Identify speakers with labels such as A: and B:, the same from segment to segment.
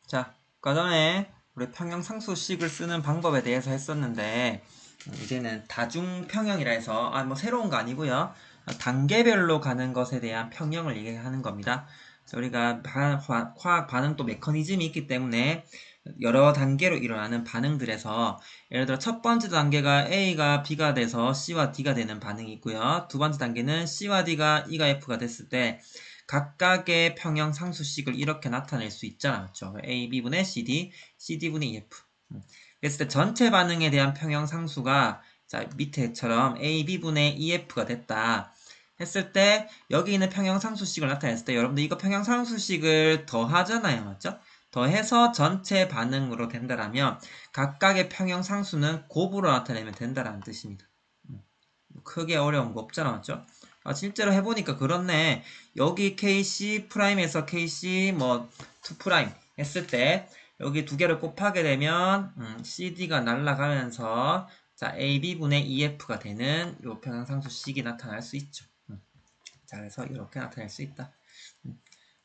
A: 자, 아까 전에 우리 평형상수식을 쓰는 방법에 대해서 했었는데 이제는 다중평형이라 해서 뭐 새로운 거 아니고요. 단계별로 가는 것에 대한 평형을 얘기하는 겁니다. 우리가 화학 반응 또 메커니즘이 있기 때문에 여러 단계로 일어나는 반응들에서 예를 들어 첫 번째 단계가 A가 B가 돼서 C와 D가 되는 반응이 있고요. 두 번째 단계는 C와 D가 E가 F가 됐을 때 각각의 평형 상수식을 이렇게 나타낼 수 있잖아. 그렇죠? A, B분의 CD, CD분의 EF. 그랬을 때 전체 반응에 대한 평형 상수가 자, 밑에처럼 A, B분의 EF가 됐다. 했을 때 여기 있는 평형 상수식을 나타냈을 때 여러분들 이거 평형 상수식을 더하잖아요. 맞죠? 더해서 전체 반응으로 된다라면 각각의 평형 상수는 곱으로 나타내면 된다라는 뜻입니다. 크게 어려운 거 없잖아. 맞죠? 실제로 해보니까 그렇네. 여기 KC 프라임에서 KC 뭐 2 프라임 했을 때 여기 두 개를 곱하게 되면 CD가 날아가면서 자 AB분의 EF가 되는 요 평형상수식이 나타날 수 있죠. 자 그래서 이렇게 나타낼 수 있다.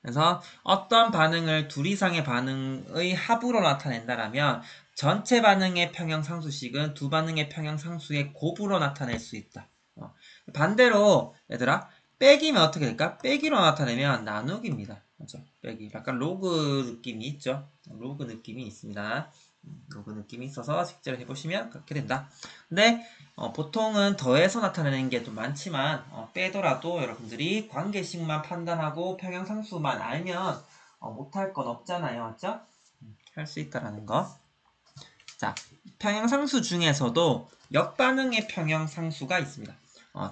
A: 그래서 어떤 반응을 둘 이상의 반응의 합으로 나타낸다라면 전체 반응의 평형상수식은 두 반응의 평형상수의 곱으로 나타낼 수 있다. 반대로 얘들아 빼기면 어떻게 될까? 빼기로 나타내면 나누기입니다. 맞죠? 빼기. 약간 로그 느낌이 있죠? 로그 느낌이 있습니다. 로그 느낌이 있어서 실제로 해보시면 그렇게 된다. 근데 보통은 더해서 나타내는 게 좀 많지만 빼더라도 여러분들이 관계식만 판단하고 평형상수만 알면 못할 건 없잖아요. 맞죠? 할 수 있다라는 거. 자, 평형상수 중에서도 역반응의 평형상수가 있습니다.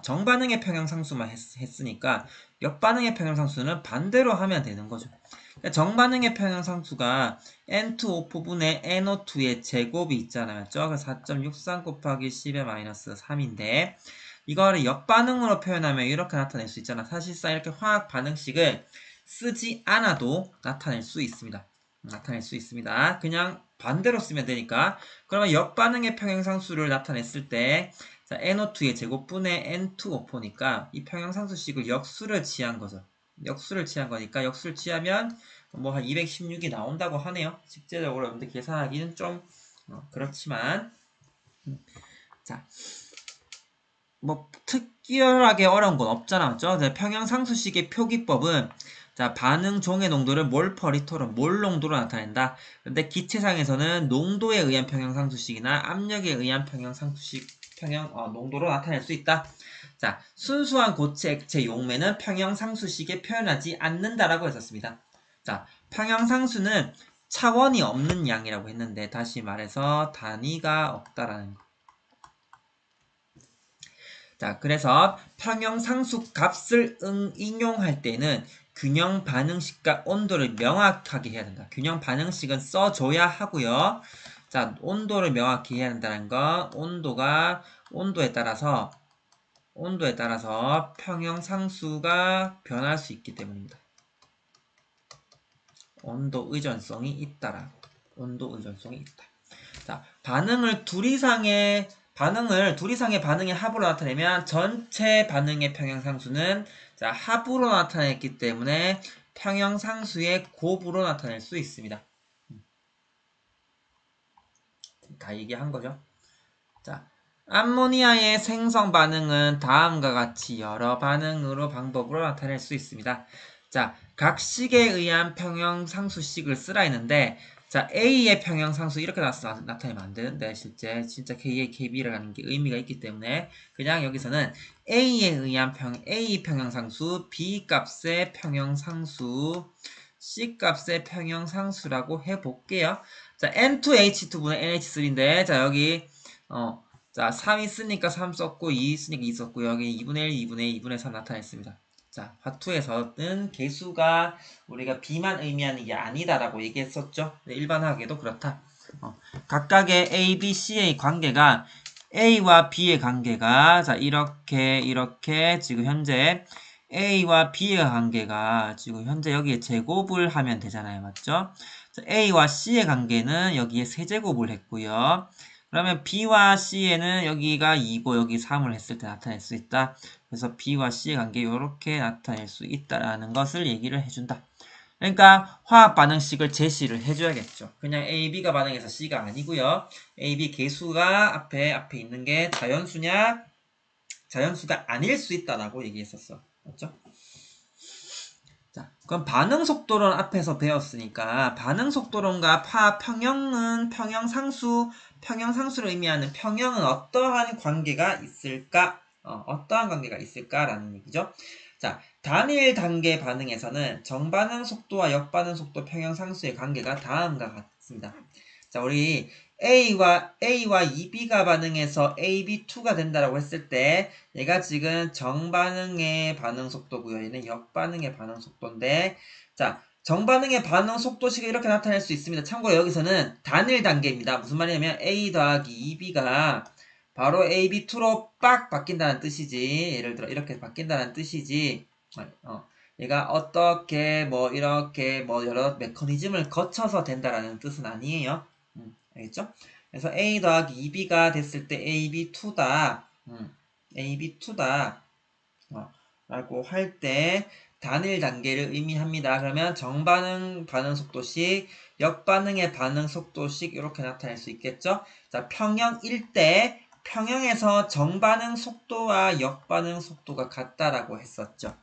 A: 정반응의 평형상수만 했으니까 역반응의 평형상수는 반대로 하면 되는 거죠. 정반응의 평형상수가 N2O4분의 NO2의 제곱이 있잖아요. 4.63 곱하기 10의 마이너스 3인데 이거를 역반응으로 표현하면 이렇게 나타낼 수 있잖아. 사실상 이렇게 화학 반응식을 쓰지 않아도 나타낼 수 있습니다. 그냥 반대로 쓰면 되니까. 그러면 역반응의 평형상수를 나타냈을 때 자, NO2의 제곱분의 N2O4니까 이 평형상수식을 역수를 취한 거죠. 역수를 취한 거니까 역수를 취하면 뭐 한 216이 나온다고 하네요. 실제적으로 여러분들 계산하기는 좀 그렇지만 자, 뭐 특별하게 어려운 건 없잖아. 맞죠? 평형상수식의 표기법은 자, 반응 종의 농도를 몰퍼리터로 몰 농도로 나타낸다. 근데 기체상에서는 농도에 의한 평형상수식이나 압력에 의한 농도로 나타낼 수 있다. 자, 순수한 고체 액체 용매는 평형상수식에 표현하지 않는다라고 했었습니다. 자, 평형상수는 차원이 없는 양이라고 했는데 다시 말해서 단위가 없다라는 거. 자, 그래서 평형상수 값을 인용할 때는 균형 반응식과 온도를 명확하게 해야 된다. 균형 반응식은 써줘야 하고요. 자, 온도를 명확히 해야 한다는 건 온도에 따라서 평형상수가 변할 수 있기 때문입니다. 온도 의존성이 있다. 자, 반응을 둘 이상의 반응의 합으로 나타내면 전체 반응의 평형상수는 자, 합으로 나타냈기 때문에 평형상수의 곱으로 나타낼 수 있습니다. 다 얘기한 거죠. 자, 암모니아의 생성 반응은 다음과 같이 여러 방법으로 나타낼 수 있습니다. 자, 각 식에 의한 평형상수식을 쓰라 했는데 자, A의 평형상수 이렇게 나타내면 안 되는데 진짜 K의 KB라는 게 의미가 있기 때문에 그냥 여기서는 A에 의한 A 평형상수, B 값의 평형상수, C 값의 평형상수라고 해볼게요. 자, N2H2분의 NH3인데 자, 여기 자, 3 있으니까 3 썼고 2 있으니까 2 썼고 여기 2분의 1, 2분의 2, 2분의 3 나타냈습니다. 자, 화투에서는 개수가 우리가 B만 의미하는 게 아니다라고 얘기했었죠. 네, 일반화하게도 그렇다. 각각의 A, B, C의 관계가 A와 B의 관계가 자 이렇게 지금 현재 A와 B의 관계가 지금 현재 여기에 제곱을 하면 되잖아요. 맞죠? 자, A와 C의 관계는 여기에 세제곱을 했고요. 그러면 B와 C에는 여기가 2고 여기 3을 했을 때 나타낼 수 있다. 그래서 B와 C의 관계 이렇게 나타낼 수 있다라는 것을 얘기를 해준다. 그러니까 화학 반응식을 제시를 해줘야겠죠. 그냥 A, B가 반응해서 C가 아니고요. A, B 개수가 앞에 있는 게 자연수냐, 자연수가 아닐 수 있다라고 얘기했었어. 맞죠? 자, 그럼 반응 속도론 앞에서 배웠으니까 반응 속도론과 평형은 평형상수를 의미하는 평형은 어떠한 관계가 있을까? 어떠한 관계가 있을까라는 얘기죠. 자, 단일 단계 반응에서는 정반응 속도와 역반응 속도 평형상수의 관계가 다음과 같습니다. 자, 우리 A와 EB가 반응해서 AB2가 된다라고 했을 때 얘가 지금 정반응의 반응 속도고요. 얘는 역반응의 반응 속도인데 자, 정반응의 반응 속도식을 이렇게 나타낼 수 있습니다. 참고로 여기서는 단일 단계입니다. 무슨 말이냐면 A 더하기 EB가 바로 AB2로 빡 바뀐다는 뜻이지. 예를 들어 이렇게 바뀐다는 뜻이지. 얘가 어떻게 뭐 이렇게 뭐 여러 메커니즘을 거쳐서 된다라는 뜻은 아니에요. 알겠죠? 그래서 A 더하기 2B가 됐을 때 AB2다. AB2다. 라고 할 때 단일 단계를 의미합니다. 그러면 정반응 반응 속도식, 역반응의 반응 속도식 이렇게 나타낼 수 있겠죠? 자, 평형일 때 평형에서 정반응 속도와 역반응 속도가 같다라고 했었죠.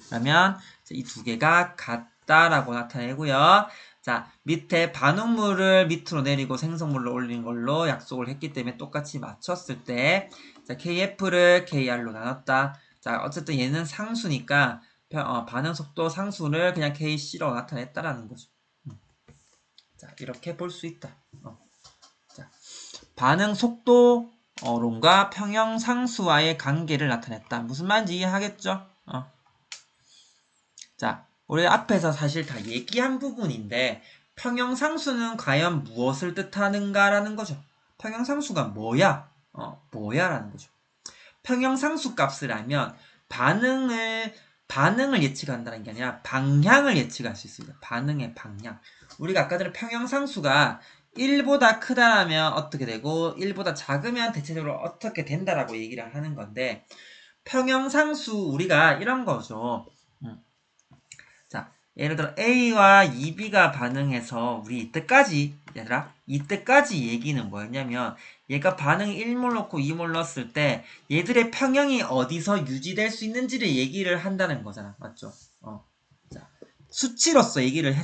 A: 그러면 이 두 개가 같다라고 나타내고요. 자, 밑에 반응물을 밑으로 내리고 생성물로 올리는 걸로 약속을 했기 때문에 똑같이 맞췄을 때 자, KF를 KR로 나눴다. 자, 어쨌든 얘는 상수니까 반응 속도 상수를 그냥 KC로 나타냈다라는 거죠. 자, 이렇게 볼 수 있다. 자, 반응 속도론과 평형 상수와의 관계를 나타냈다. 무슨 말인지 이해하겠죠? 자, 우리 앞에서 사실 다 얘기한 부분인데 평형상수는 과연 무엇을 뜻하는가라는 거죠. 평형상수가 뭐야? 뭐야라는 거죠. 평형상수 값을 알면 반응을 예측한다는 게 아니라 방향을 예측할 수 있습니다. 반응의 방향. 우리가 아까 전에 평형상수가 1보다 크다라면 어떻게 되고 1보다 작으면 대체적으로 어떻게 된다라고 얘기를 하는 건데 평형상수 우리가 이런 거죠. 자, 예를 들어 A와 EB가 반응해서 우리 이때까지 얘기는 뭐였냐면 얘가 반응 1몰 넣고 2몰 넣었을 때 얘들의 평형이 어디서 유지될 수 있는지를 얘기를 한다는 거잖아. 맞죠? 자, 수치로서 얘기를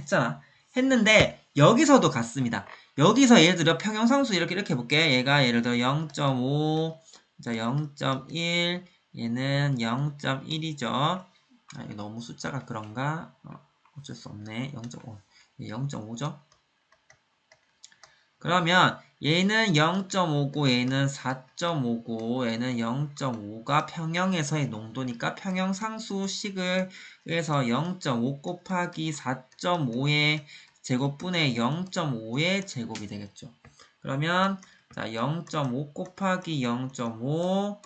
A: 했는데 여기서도 같습니다. 여기서 예를 들어 평형상수 이렇게 볼게. 얘가 예를 들어 0.5, 자 0.1, 얘는 0.1이죠. 너무 숫자가 그런가? 어쩔 수 없네. 0.5. 0.5죠? 그러면 얘는 0.5고 얘는 4.5고 얘는 0.5가 평형에서의 농도니까 평형상수식을 해서 0.5 곱하기 4.5의 제곱분의 0.5의 제곱이 되겠죠. 그러면 자 0.5 곱하기 0.5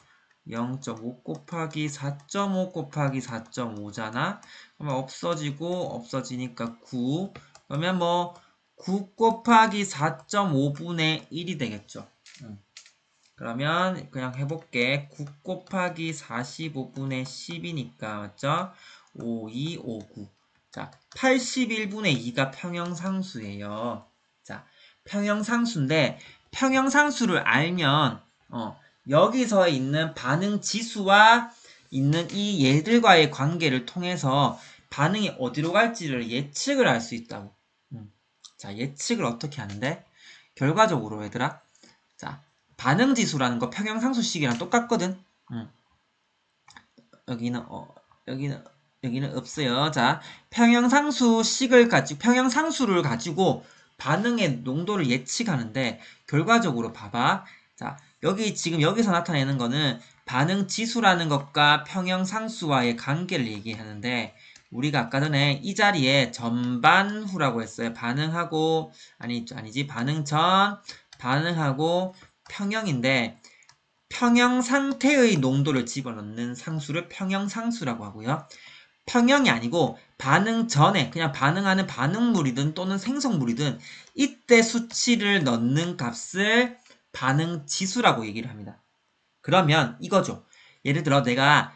A: 0.5 곱하기 4.5 곱하기 4.5잖아. 그러면 없어지니까 9. 그러면 뭐 9 곱하기 4.5분의 1이 되겠죠. 그러면 그냥 해볼게. 9 곱하기 45분의 10이니까 맞죠? 5, 2, 5, 9. 자, 81분의 2가 평형상수예요. 자, 평형상수인데 평형상수를 알면 여기서 있는 반응 지수와 있는 이 얘들과의 관계를 통해서 반응이 어디로 갈지를 예측을 할 수 있다고. 자, 예측을 어떻게 하는데? 결과적으로 얘들아. 자, 반응지수라는 거 평형상수식이랑 똑같거든. 여기는 없어요. 자, 평형상수를 가지고 반응의 농도를 예측하는데 결과적으로 봐봐. 자, 여기서 나타내는 거는 반응지수라는 것과 평형상수와의 관계를 얘기하는데 우리가 아까 전에 이 자리에 전반후라고 했어요. 반응하고 아니지 반응 전 반응하고 평형인데 평형 상태의 농도를 집어넣는 상수를 평형상수라고 하고요. 평형이 아니고 반응 전에 그냥 반응하는 반응물이든 또는 생성물이든 이때 수치를 넣는 값을 반응지수라고 얘기를 합니다. 그러면 이거죠. 예를 들어 내가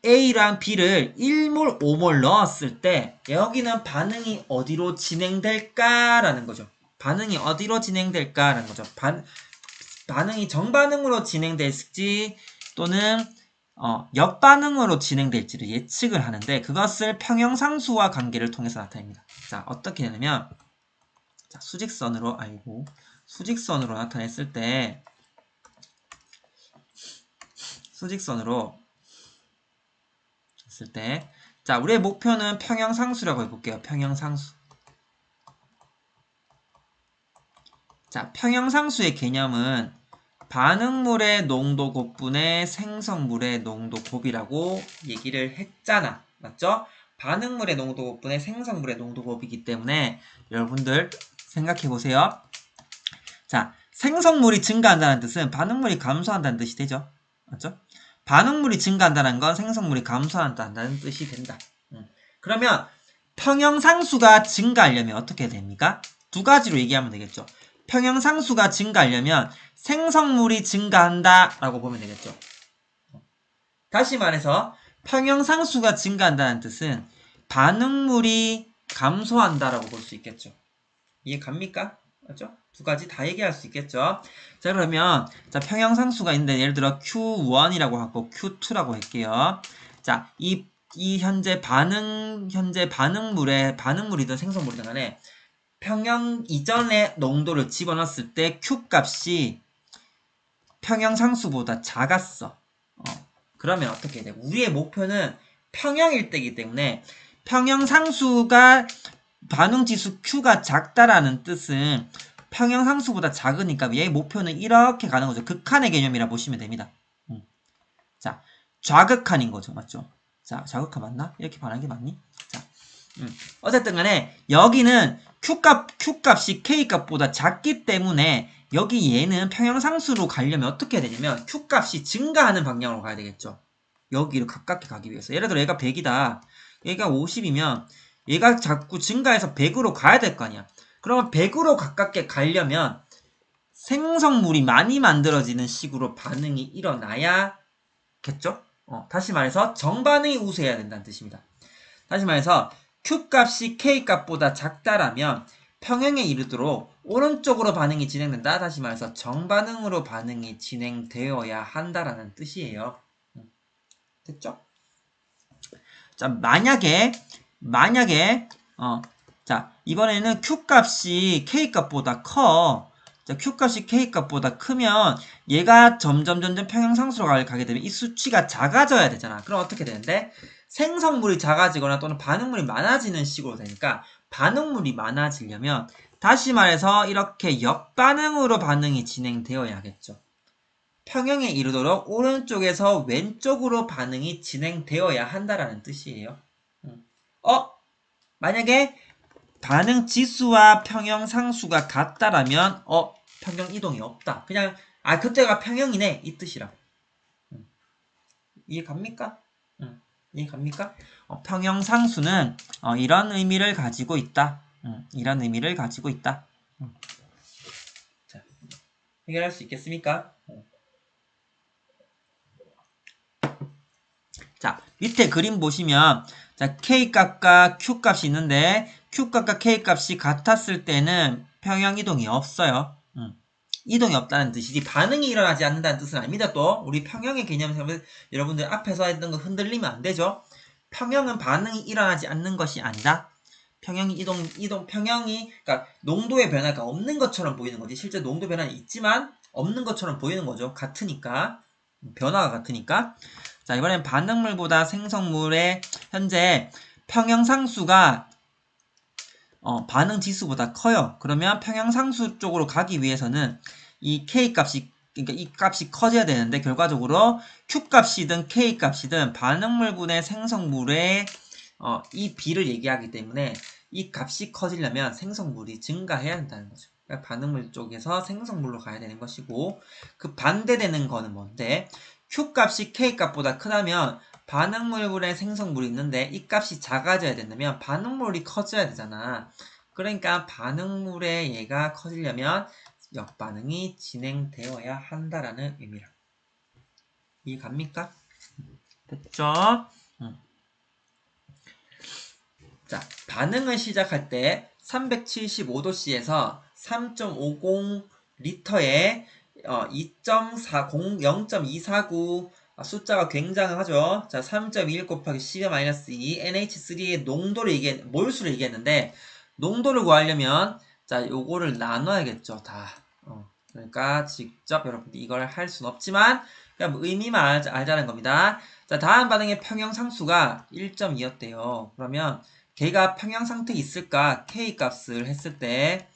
A: A랑 B를 1몰, 5몰 넣었을 때 여기는 반응이 어디로 진행될까라는 거죠. 반응이 어디로 진행될까라는 거죠. 반응이 정반응으로 진행될지 또는 역반응으로 진행될지를 예측을 하는데 그것을 평형상수와 관계를 통해서 나타냅니다. 자, 어떻게 되냐면 자, 수직선으로 나타냈을 때 자, 우리의 목표는 평형상수라고 해볼게요. 평형상수. 자, 평형상수의 개념은 반응물의 농도 곱분의 생성물의 농도 곱이라고 얘기를 했잖아. 맞죠? 반응물의 농도 곱분의 생성물의 농도 곱이기 때문에 여러분들 생각해 보세요. 자, 생성물이 증가한다는 뜻은 반응물이 감소한다는 뜻이 되죠. 맞죠? 반응물이 증가한다는 건 생성물이 감소한다는 뜻이 된다. 그러면 평형상수가 증가하려면 어떻게 됩니까? 두 가지로 얘기하면 되겠죠. 평형상수가 증가하려면 생성물이 증가한다 라고 보면 되겠죠. 다시 말해서 평형상수가 증가한다는 뜻은 반응물이 감소한다 라고 볼 수 있겠죠. 이해 갑니까? 맞죠? 두 가지 다 얘기할 수 있겠죠. 자, 그러면 자, 평형상수가 있는데 예를 들어 Q1이라고 하고 Q2라고 할게요. 자, 이 현재 반응물이든 생성물이든 간에 평형 이전의 농도를 집어넣었을 때 Q 값이 평형상수보다 작았어. 그러면 어떻게 돼? 우리의 목표는 평형일 때이기 때문에 평형상수가 반응지수 Q가 작다라는 뜻은 평형상수보다 작으니까 얘의 목표는 이렇게 가는 거죠. 극한의 개념이라 보시면 됩니다. 자, 좌극한인 거죠. 맞죠? 자, 좌극한 맞나? 이렇게 반하는 게 맞니? 자, 어쨌든 간에 여기는 Q값이 K값보다 작기 때문에 여기 얘는 평형상수로 가려면 어떻게 해야 되냐면 Q값이 증가하는 방향으로 가야 되겠죠. 여기로 가깝게 가기 위해서. 예를 들어 얘가 100이다. 얘가 50이면 얘가 자꾸 증가해서 100으로 가야 될 거 아니야. 그러면 100으로 가깝게 가려면 생성물이 많이 만들어지는 식으로 반응이 일어나야겠죠? 다시 말해서 정반응이 우세해야 된다는 뜻입니다. 다시 말해서 Q값이 K값보다 작다라면 평형에 이르도록 오른쪽으로 반응이 진행된다. 다시 말해서 정반응으로 반응이 진행되어야 한다라는 뜻이에요. 됐죠? 자, 만약에 자, 이번에는 Q값이 K값보다 커. 자, Q값이 K값보다 크면 얘가 점점 평형상수로 가게 되면 이 수치가 작아져야 되잖아. 그럼 어떻게 되는데? 생성물이 작아지거나 또는 반응물이 많아지는 식으로 되니까 반응물이 많아지려면 다시 말해서 이렇게 역반응으로 반응이 진행되어야겠죠. 평형에 이르도록 오른쪽에서 왼쪽으로 반응이 진행되어야 한다라는 뜻이에요. 만약에 반응 지수와 평형 상수가 같다라면 평형 이동이 없다. 그냥 그때가 평형이네 이 뜻이라. 이해 갑니까? 이해 갑니까? 평형 상수는 이런 의미를 가지고 있다. 이런 의미를 가지고 있다. 자, 해결할 수 있겠습니까? 자, 밑에 그림 보시면 자, K값과 Q값이 있는데 Q값과 K값이 같았을 때는 평형 이동이 없어요. 이동이 없다는 뜻이지 반응이 일어나지 않는다는 뜻은 아닙니다. 또 우리 평형의 개념에서 여러분들 앞에서 했던 거 흔들리면 안 되죠. 평형은 반응이 일어나지 않는 것이 아니다. 평형이 평형이 그러니까 농도의 변화가 없는 것처럼 보이는 거지. 실제 농도 변화는 있지만 없는 것처럼 보이는 거죠. 같으니까 변화가 같으니까. 자, 이번엔 반응물보다 생성물의 현재 평형상수가 반응 지수보다 커요. 그러면 평형상수 쪽으로 가기 위해서는 이 K값이 그러니까 이 값이 커져야 되는데 결과적으로 Q값이든 K값이든 반응물분의 생성물의 이 비를 얘기하기 때문에 이 값이 커지려면 생성물이 증가해야 한다는 거죠. 그러니까 반응물 쪽에서 생성물로 가야 되는 것이고 그 반대되는 거는 뭔데? Q값이 K값보다 크다면 반응물분의 생성물이 있는데 이 값이 작아져야 된다면 반응물이 커져야 되잖아. 그러니까 반응물의 얘가 커지려면 역반응이 진행되어야 한다라는 의미라. 이해 갑니까? 됐죠? 자, 반응을 시작할 때 375도씨에서 3.50리터에 2.40, 0.249 숫자가 굉장하죠. 자, 3.21 곱하기 10-2 NH3의 농도를 몰수를 얘기했는데 농도를 구하려면 자, 요거를 나눠야겠죠. 다. 그러니까 직접 여러분들 이걸 할 수는 없지만 그냥 뭐 의미만 알자는 겁니다. 자, 다음 반응의 평형상수가 1.2였대요. 그러면 걔가 평형 상태에 있을까? K 값을 했을 때,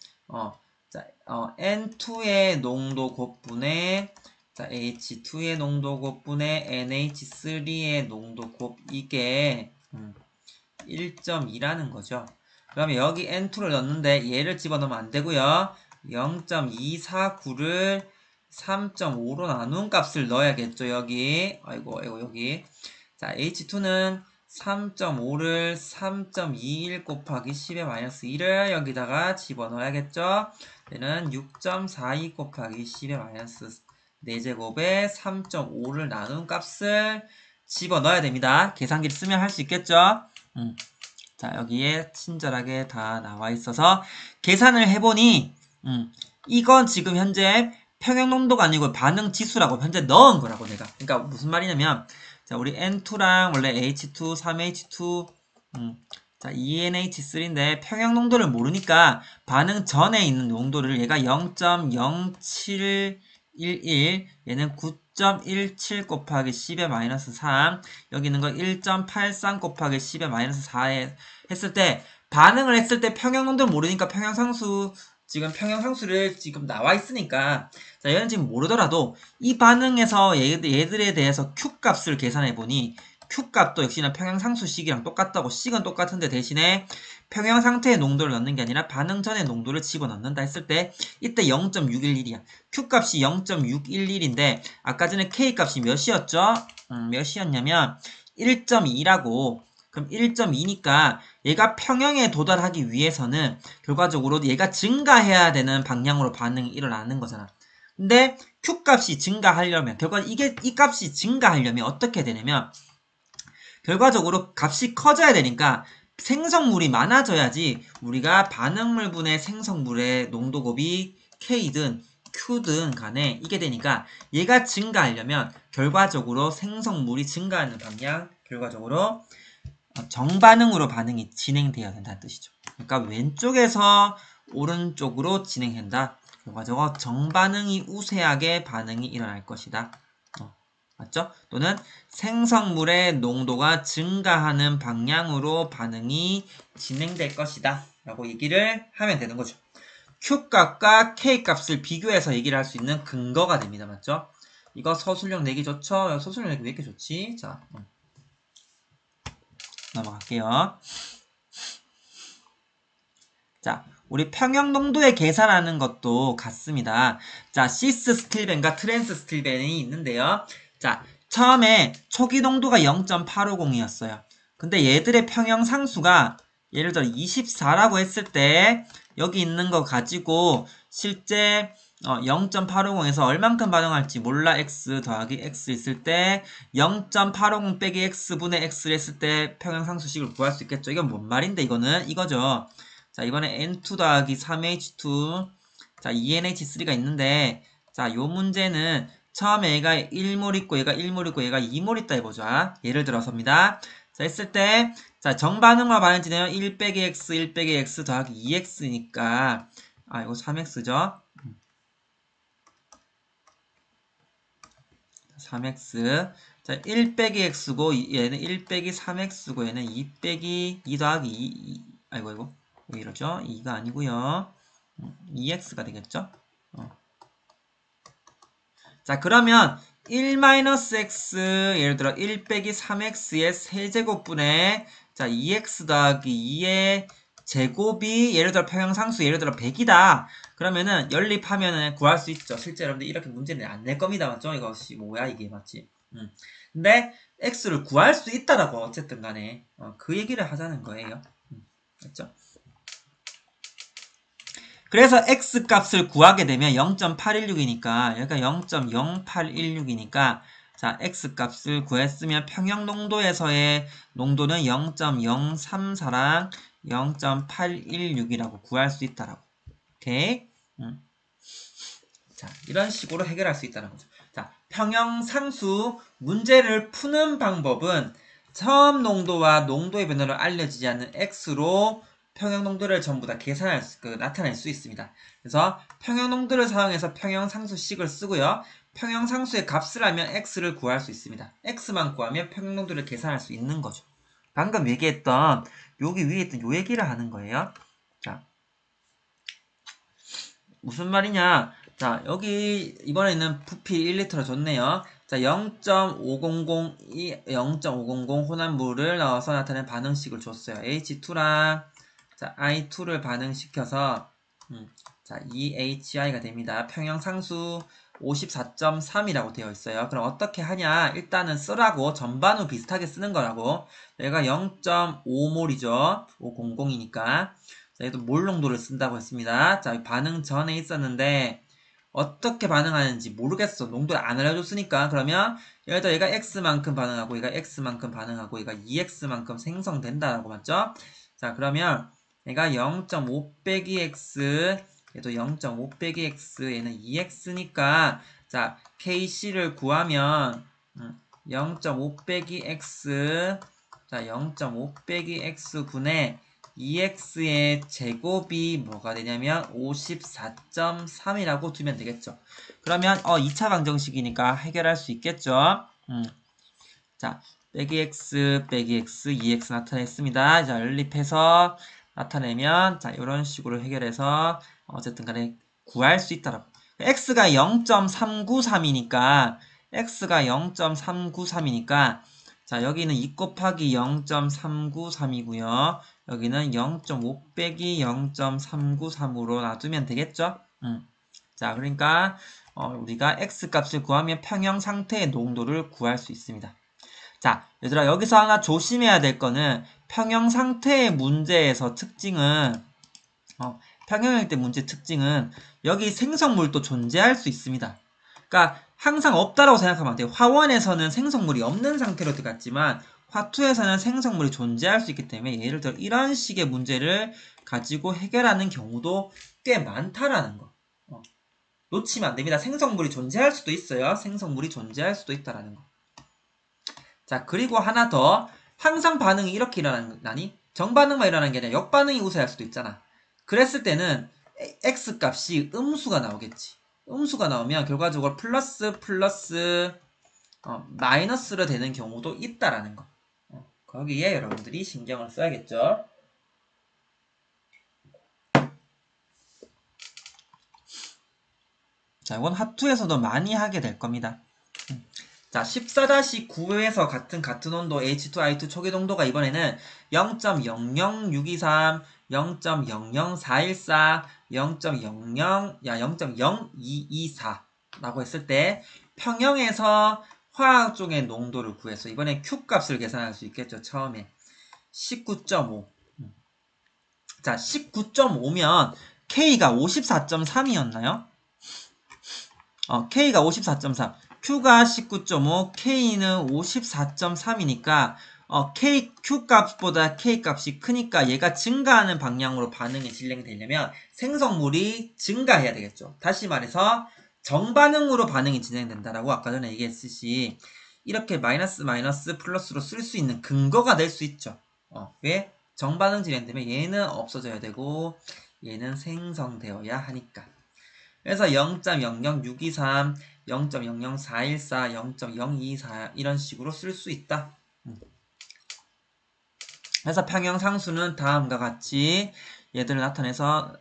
A: N2의 농도 곱분의, 자, H2의 농도 곱분의 NH3의 농도 곱, 이게, 1.2라는 거죠. 그러면 여기 N2를 넣는데 얘를 집어넣으면 안 되고요. 0.249를 3.5로 나눈 값을 넣어야겠죠, 여기. 아이고, 여기. 자, H2는 3.5를 3.21 곱하기 10-1을 여기다가 집어넣어야겠죠. 얘는 6.42 곱하기 10-4제곱에 3.5를 나눈 값을 집어넣어야 됩니다. 계산기를 쓰면 할 수 있겠죠. 자, 여기에 친절하게 다 나와 있어서 계산을 해보니 이건 지금 현재 평형 농도가 아니고 반응 지수라고 현재 넣은 거라고 내가. 그러니까 무슨 말이냐면 자, 우리 N2랑 원래 H2, 3H2, 자, ENH3인데 평형 농도를 모르니까 반응 전에 있는 농도를 얘가 0.0711, 얘는 9.17 곱하기 10-3, 여기 있는 거 1.83 곱하기 10-4에 했을 때, 반응을 했을 때 평형 농도를 모르니까 평형상수, 지금 평형상수를 지금 나와 있으니까, 자, 얘는 지금 모르더라도 이 반응에서 얘들에 대해서 Q값을 계산해보니 Q값도 역시나 평형상수식이랑 똑같다고 식은 똑같은데 대신에 평형 상태의 농도를 넣는 게 아니라 반응 전의 농도를 집어넣는다 했을 때 이때 0.611이야. Q값이 0.611인데 아까 전에 K값이 몇이었죠? 몇이었냐면 1.2라고. 그럼 1.2니까 얘가 평형에 도달하기 위해서는 결과적으로 얘가 증가해야 되는 방향으로 반응이 일어나는 거잖아. 근데 Q값이 증가하려면 결과 이 값이 증가하려면 어떻게 되냐면 결과적으로 값이 커져야 되니까 생성물이 많아져야지 우리가 반응물분의 생성물의 농도곱이 K든 Q든 간에 이게 되니까 얘가 증가하려면 결과적으로 생성물이 증가하는 방향 결과적으로 정반응으로 반응이 진행되어야 된다는 뜻이죠. 그러니까 왼쪽에서 오른쪽으로 진행한다. 결과적으로 정반응이 우세하게 반응이 일어날 것이다. 맞죠? 또는 생성물의 농도가 증가하는 방향으로 반응이 진행될 것이다. 라고 얘기를 하면 되는 거죠. Q값과 K값을 비교해서 얘기를 할 수 있는 근거가 됩니다. 맞죠? 이거 서술형 내기 좋죠? 서술형 내기 왜 이렇게 좋지? 자, 넘어갈게요. 자, 우리 평형 농도에 계산하는 것도 같습니다. 자, 시스 스틸벤과 트랜스 스틸벤이 있는데요. 자, 처음에 초기 농도가 0.850이었어요. 근데 얘들의 평형 상수가 예를 들어 24라고 했을 때 여기 있는 거 가지고 실제 0.850에서 얼만큼 반응할지 몰라 x 더하기 x 있을 때 0.850 빼기 x분의 x를 했을 때 평형 상수식을 구할 수 있겠죠. 이건 뭔 말인데 이거죠. 자, 이번에 N2 더하기 3H2, 자, ENH3가 있는데, 자, 요 문제는 처음에 얘가 1몰 있고, 얘가 1몰 있고, 얘가 2몰 있다 해보자. 예를 들어서입니다. 자, 했을 때, 자, 정반응과 반응지네요. 1 빼기 x, 1 빼기 x 더하기 2x니까, 아, 이거 3x죠. 3x. 자, 1 빼기 x고, 얘는 1 빼기 3x고, 얘는 2 빼기 2 더하기 2, 아이고. 왜 이러죠? 2가 아니고요. 2x가 되겠죠? 자, 그러면 1-x 예를 들어 1 빼기 3x의 세제곱분의 자, 2x 더하기 2의 제곱이 예를 들어 평형상수 예를 들어 100이다. 그러면은 연립하면은 구할 수 있죠. 실제 여러분들 이렇게 문제는 안 낼 겁니다. 맞죠? 이것이 뭐야 이게 맞지? 근데 x를 구할 수 있다라고 어쨌든 간에 그 얘기를 하자는 거예요. 맞죠? 그래서 x값을 구하게 되면 0.816이니까 여기가 0.0816이니까 자, x 값을 구했으면 평형 농도에서의 농도는 0.034랑 0.816이라고 구할 수 있다라고. 오케이? 자, 이런 식으로 해결할 수 있다는 거죠. 자, 평형상수 문제를 푸는 방법은 처음 농도와 농도의 변화를 알려지지 않는 x로 평형 농도를 전부 다 나타낼 수 있습니다. 그래서 평형 농도를 사용해서 평형상수식을 쓰고요. 평형상수의 값을 알면 x를 구할 수 있습니다. x만 구하면 평형 농도를 계산할 수 있는 거죠. 방금 얘기했던 여기 위에 있던 요 얘기를 하는 거예요. 자, 무슨 말이냐? 자, 여기 이번에는 부피 1리터를 줬네요. 자, 0.500 혼합물을 넣어서 나타낸 반응식을 줬어요. H2랑 자, I2를 반응시켜서 자, EHI가 됩니다. 평형상수 54.3이라고 되어 있어요. 그럼 어떻게 하냐? 일단은 쓰라고 전반후 비슷하게 쓰는 거라고. 얘가 0.5몰이죠. 500이니까. 자, 얘도 몰 농도를 쓴다고 했습니다. 자, 반응 전에 있었는데 어떻게 반응하는지 모르겠어. 농도를 안 알려줬으니까. 그러면 예를 들어 얘가 X만큼 반응하고 얘가 X만큼 반응하고 얘가 2X만큼 생성된다라고 맞죠? 자, 그러면 얘가 0.5 빼기 X 얘도 0.5 빼기 X 얘는 2X니까 자, KC를 구하면 0.5 빼기 X 자, 0.5 빼기 X분의 2x의 제곱이 뭐가 되냐면 54.3이라고 두면 되겠죠. 그러면 2차 방정식이니까 해결할 수 있겠죠. 자, 빼기 x, 빼기 x, 2x 나타냈습니다. 자, 연립해서 나타내면 자, 이런 식으로 해결해서 어쨌든 간에 구할 수 있다라고. x가 0.393이니까 x가 0.393이니까 자, 여기는 2 곱하기 0.393이고요. 여기는 0.5 빼기 0.393으로 놔두면 되겠죠? 자, 그러니까 우리가 x값을 구하면 평형 상태의 농도를 구할 수 있습니다. 자, 얘들아 여기서 하나 조심해야 될 거는 평형 상태의 문제에서 특징은 평형일 때 문제 특징은 여기 생성물도 존재할 수 있습니다. 그러니까 항상 없다라고 생각하면 안 돼요. 화원에서는 생성물이 없는 상태로 들어갔지만 화투에서는 생성물이 존재할 수 있기 때문에 예를 들어 이런 식의 문제를 가지고 해결하는 경우도 꽤 많다라는 거. 놓치면 안 됩니다. 생성물이 존재할 수도 있어요. 생성물이 존재할 수도 있다라는 거. 자, 그리고 하나 더. 항상 반응이 이렇게 일어나니? 정반응만 일어나는 게 아니라 역반응이 우세할 수도 있잖아. 그랬을 때는 x값이 음수가 나오겠지. 음수가 나오면 결과적으로 플러스 마이너스로 되는 경우도 있다라는 거. 거기에 여러분들이 신경을 써야겠죠. 자, 이건 하투에서도 많이 하게 될 겁니다. 자, 14-9에서 같은 온도 H2I2 초기 농도가 이번에는 0.00623, 0.00414, 0.0224라고 했을 때 평형에서 화학 쪽의 농도를 구해서 이번에 Q값을 계산할 수 있겠죠. 처음에 19.5. 자, 19.5면 K가 54.3이었나요? K가 54.3. Q가 19.5, K는 54.3이니까 Q값보다 K값이 크니까 얘가 증가하는 방향으로 반응이 진행되려면 생성물이 증가해야 되겠죠. 다시 말해서 정반응으로 반응이 진행된다라고 아까 전에 얘기했듯이 이렇게 마이너스 플러스로 쓸 수 있는 근거가 될 수 있죠. 왜? 정반응 진행되면 얘는 없어져야 되고 얘는 생성되어야 하니까. 그래서 0.00623, 0.00414, 0.024 이런 식으로 쓸 수 있다. 그래서 평형상수는 다음과 같이 얘들을 나타내서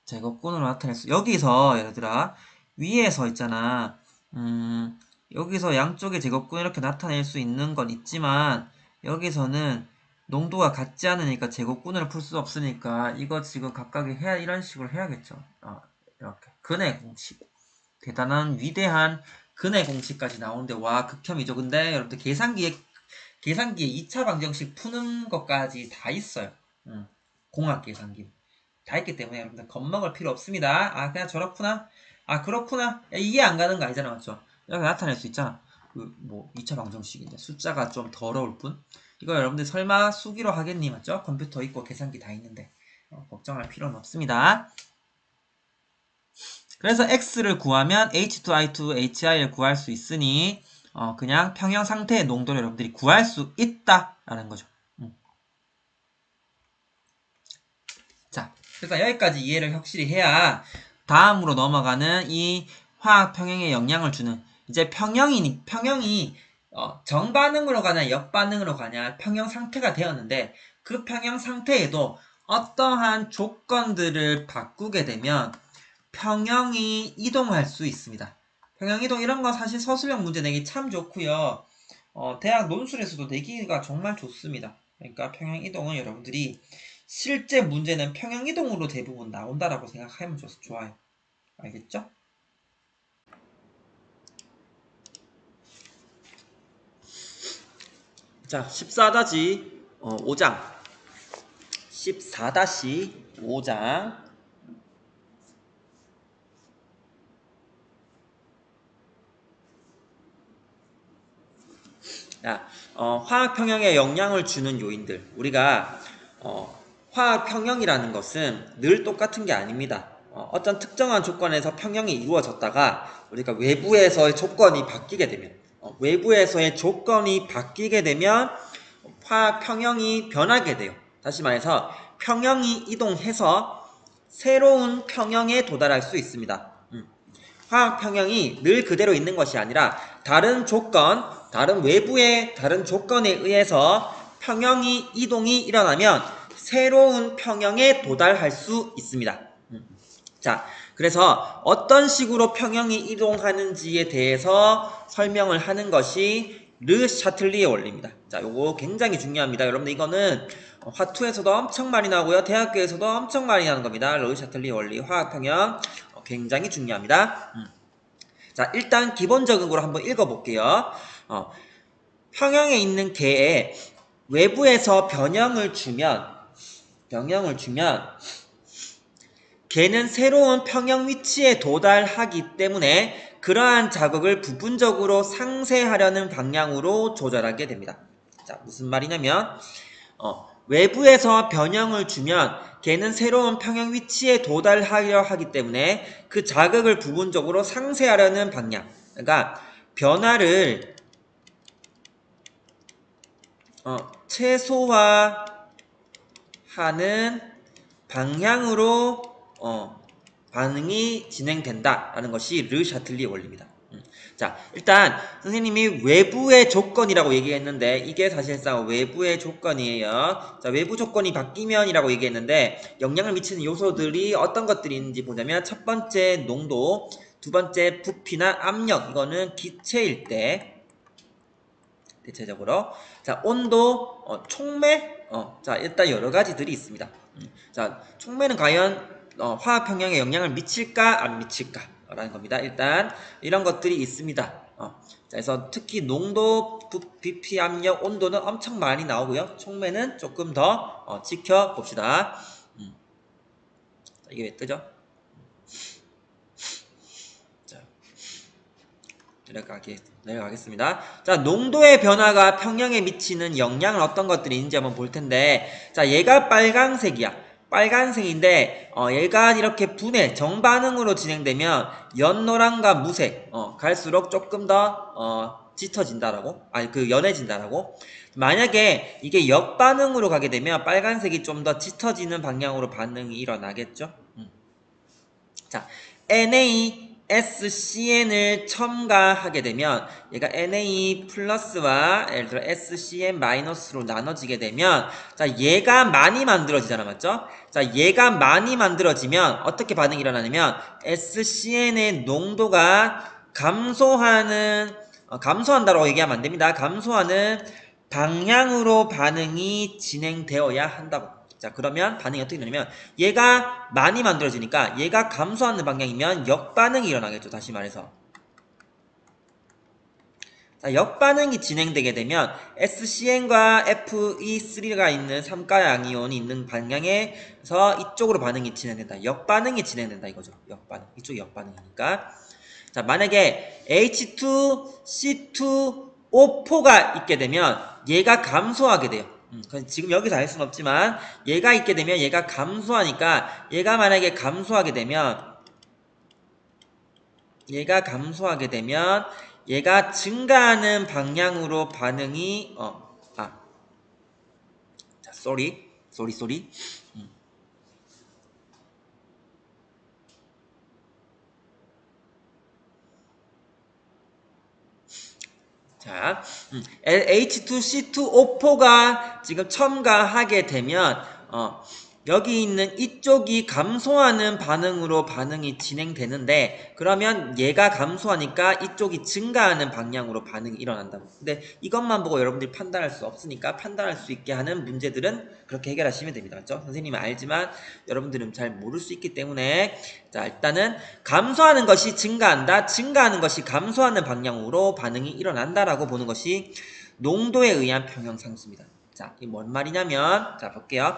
A: 제곱근으로 나타낼 수. 여기서 얘들아 위에서 있잖아. 여기서 양쪽의 제곱근 이렇게 나타낼 수 있는 건 있지만 여기서는 농도가 같지 않으니까 제곱근으로 풀 수 없으니까 이거 지금 각각의 이런 식으로 해야겠죠. 이렇게 근의 공식. 대단한 위대한 근의 공식까지 나오는데 와 극혐이죠. 근데 여러분들 계산기에 2차 방정식 푸는 것까지 다 있어요. 공학 계산기 다 있기 때문에 여러분들 겁먹을 필요 없습니다. 그냥 저렇구나. 그렇구나. 이해 안 가는 거 아니잖아, 맞죠? 이렇게 나타낼 수 있잖아. 그 뭐 2차 방정식인데 숫자가 좀 더러울 뿐. 이거 여러분들 설마 수기로 하겠니? 맞죠? 컴퓨터 있고 계산기 다 있는데 걱정할 필요는 없습니다. 그래서 x를 구하면 h2i2 hi를 구할 수 있으니 그냥 평형 상태의 농도를 여러분들이 구할 수 있다라는 거죠. 자, 그래서 여기까지 이해를 확실히 해야 다음으로 넘어가는 이 화학 평형에 영향을 주는 이제 평형이 정반응으로 가냐 역반응으로 가냐 평형 상태가 되었는데 그 평형 상태에도 어떠한 조건들을 바꾸게 되면 평형이 이동할 수 있습니다. 평형 이동 이런 거 사실 서술형 문제 내기 참 좋고요. 대학 논술에서도 내기가 정말 좋습니다. 그러니까 평형 이동은 여러분들이 실제 문제는 평형 이동으로 대부분 나온다라고 생각하면 좋아요. 알겠죠? 자, 14-5장 14-5장 화학 평형에 영향을 주는 요인들. 우리가 화학 평형이라는 것은 늘 똑같은 게 아닙니다. 어떤 특정한 조건에서 평형이 이루어졌다가 우리가 외부에서의 조건이 바뀌게 되면 화학 평형이 변하게 돼요. 다시 말해서 평형이 이동해서 새로운 평형에 도달할 수 있습니다. 화학 평형이 늘 그대로 있는 것이 아니라 다른 외부의 다른 조건에 의해서 평형이 이동이 일어나면 새로운 평형에 도달할 수 있습니다. 자, 그래서 어떤 식으로 평형이 이동하는지에 대해서 설명을 하는 것이 르 샤틀리의 원리입니다. 자, 요거 굉장히 중요합니다. 여러분들 이거는 화투에서도 엄청 많이 나오고요. 대학교에서도 엄청 많이 나오는 겁니다. 르 샤틀리 원리 화학 평형 굉장히 중요합니다. 자, 일단 기본적으로 한번 읽어볼게요. 평형에 있는 개에 외부에서 변형을 주면 개는 새로운 평형 위치에 도달하기 때문에 그러한 자극을 부분적으로 상쇄하려는 방향으로 조절하게 됩니다. 자, 무슨 말이냐면 외부에서 변형을 주면 개는 새로운 평형 위치에 도달하려 하기 때문에 그 자극을 부분적으로 상쇄하려는 방향. 그러니까 변화를 최소화하는 방향으로 반응이 진행된다라는 것이 르 샤틀리 원리입니다. 자, 일단 선생님이 외부의 조건이라고 얘기했는데 이게 사실상 외부의 조건이에요. 자, 외부 조건이 바뀌면이라고 얘기했는데 영향을 미치는 요소들이 어떤 것들이 있는지 보자면 첫 번째 농도, 두 번째 부피나 압력, 이거는 기체일 때 대체적으로. 자, 온도, 촉매, 자, 일단 여러 가지들이 있습니다. 자, 촉매는 과연 화학 평형에 영향을 미칠까 안 미칠까 라는 겁니다. 일단 이런 것들이 있습니다. 자, 그래서 특히 농도, 부피, 압력, 온도는 엄청 많이 나오고요. 촉매는 조금 더 지켜봅시다. 자, 이게 왜 뜨죠? 자, 내려가겠습니다. 자, 농도의 변화가 평형에 미치는 영향은 어떤 것들이 있는지 한번 볼 텐데, 자, 얘가 빨간색인데 얘가 이렇게 정반응으로 진행되면 연노랑과 무색 갈수록 조금 더 짙어진다라고 연해진다라고. 만약에 이게 역반응으로 가게 되면 빨간색이 좀 더 짙어지는 방향으로 반응이 일어나겠죠. 자, NaSCN을 첨가하게 되면 얘가 Na 플러스와 예를 들어 SCN 마이너스로 나눠지게 되면 자, 얘가 많이 만들어지잖아, 맞죠? 자, 얘가 많이 만들어지면 어떻게 반응이 일어나냐면 SCN의 농도가 감소한다고 얘기하면 안 됩니다. 감소하는 방향으로 반응이 진행되어야 한다고. 자, 그러면 반응이 어떻게 되냐면 얘가 많이 만들어지니까 얘가 감소하는 방향이면 역반응이 일어나겠죠. 다시 말해서. 자, 역반응이 진행되게 되면 SCN과 Fe3가 있는 삼가양이온이 있는 방향에서 이쪽으로 반응이 진행된다. 역반응이 진행된다 이거죠. 역반응. 이쪽이 역반응이니까. 자, 만약에 H2, C2O4가 있게 되면 얘가 감소하게 돼요. 지금 여기서 알 수는 없지만 얘가 있게 되면 얘가 감소하니까 얘가 만약에 감소하게 되면 얘가 증가하는 방향으로 반응이 자, 쏘리. 자, H2C2O4가 지금 첨가하게 되면 여기 있는 이쪽이 감소하는 반응으로 반응이 진행되는데 그러면 얘가 감소하니까 이쪽이 증가하는 방향으로 반응이 일어난다고. 근데 이것만 보고 여러분들이 판단할 수 없으니까 판단할 수 있게 하는 문제들은 그렇게 해결하시면 됩니다. 맞죠? 선생님은 알지만 여러분들은 잘 모를 수 있기 때문에 자, 일단은 감소하는 것이 증가한다, 증가하는 것이 감소하는 방향으로 반응이 일어난다라고 보는 것이 농도에 의한 평형상수입니다. 자, 이게 뭔 말이냐면 자, 볼게요.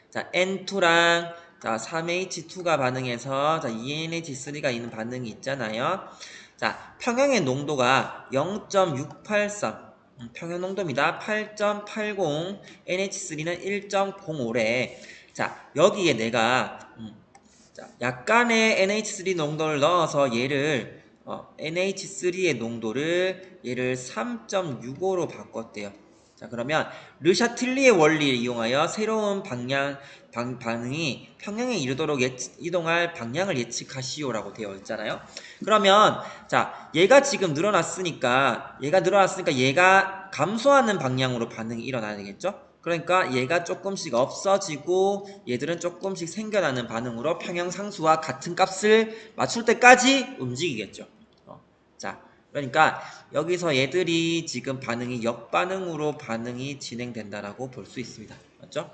A: 자, N2랑 자, 3H2가 반응해서 자, 2NH3가 있는 반응이 있잖아요. 자, 평형의 농도가 0.683 평형 농도입니다. 8.80 NH3는 1.05래. 자, 여기에 내가 자, 약간의 NH3 농도를 넣어서 얘를 NH3의 농도를 얘를 3.65로 바꿨대요. 자, 그러면 르샤틀리의 원리를 이용하여 새로운 반응이 평형에 이르도록 이동할 방향을 예측하시오라고 되어 있잖아요. 그러면 자, 얘가 지금 늘어났으니까 얘가 감소하는 방향으로 반응이 일어나야 되겠죠? 그러니까 얘가 조금씩 없어지고 얘들은 조금씩 생겨나는 반응으로 평형상수와 같은 값을 맞출 때까지 움직이겠죠. 자, 그러니까 여기서 얘들이 지금 반응이 역반응으로 반응이 진행된다라고 볼 수 있습니다. 맞죠?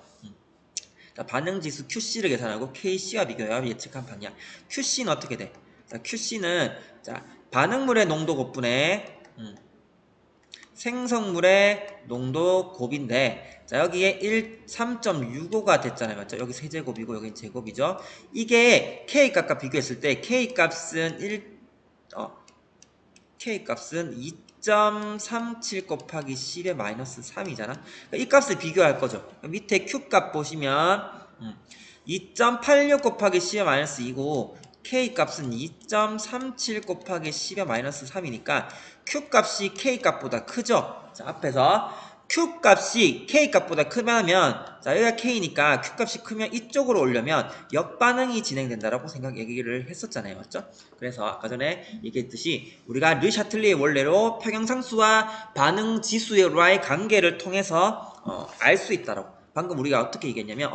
A: 자, 반응지수 QC를 계산하고 KC와 비교하여 예측한 방향. QC는 어떻게 돼? 자, QC는 자, 반응물의 농도 곱분의 생성물의 농도 곱인데 자, 여기에 3.65가 됐잖아요. 맞죠? 여기 세제곱이고 여기 제곱이죠. 이게 K값과 비교했을 때 K값은 2.37 곱하기 10의 마이너스 3이잖아. 이 값을 비교할 거죠. 밑에 Q값 보시면 2.86 곱하기 10의 마이너스 2고 K값은 2.37 곱하기 10의 마이너스 3이니까 Q값이 K값보다 크죠. 자, 앞에서 Q값이 K값보다 크면 자, 여기가 K니까 Q값이 크면 이쪽으로 오려면 역반응이 진행된다라고 얘기를 했었잖아요. 맞죠? 그래서 아까 전에 얘기했듯이 우리가 르샤틀리의 원래로 평형상수와 반응지수와의 관계를 통해서 알 수 있다라고. 방금 우리가 어떻게 얘기했냐면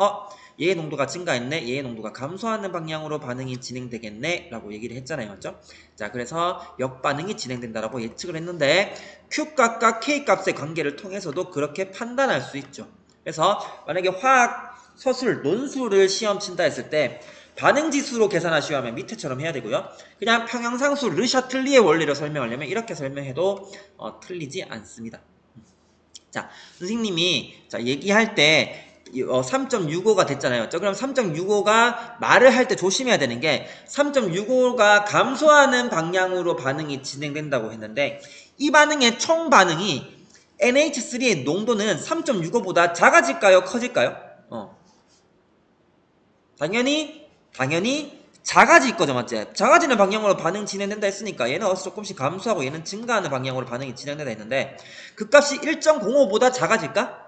A: 얘의 농도가 증가했네, 얘의 농도가 감소하는 방향으로 반응이 진행되겠네 라고 얘기를 했잖아요. 맞죠? 자, 그래서 역반응이 진행된다라고 예측을 했는데 Q값과 K값의 관계를 통해서도 그렇게 판단할 수 있죠. 그래서 만약에 화학 서술, 논술을 시험 친다 했을 때 반응지수로 계산하시오 하면 밑에처럼 해야 되고요. 그냥 평형상수 르샤틀리의 원리로 설명하려면 이렇게 설명해도 틀리지 않습니다. 자, 선생님이 자, 얘기할 때 3.65가 됐잖아요. 그럼 3.65가 말을 할 때 조심해야 되는 게 3.65가 감소하는 방향으로 반응이 진행된다고 했는데 이 반응의 총 반응이 NH3의 농도는 3.65보다 작아질까요? 커질까요? 당연히 작아질 거죠. 맞지? 작아지는 방향으로 반응 진행된다 했으니까 얘는 어서 조금씩 감소하고 얘는 증가하는 방향으로 반응이 진행된다 했는데 그 값이 1.05보다 작아질까?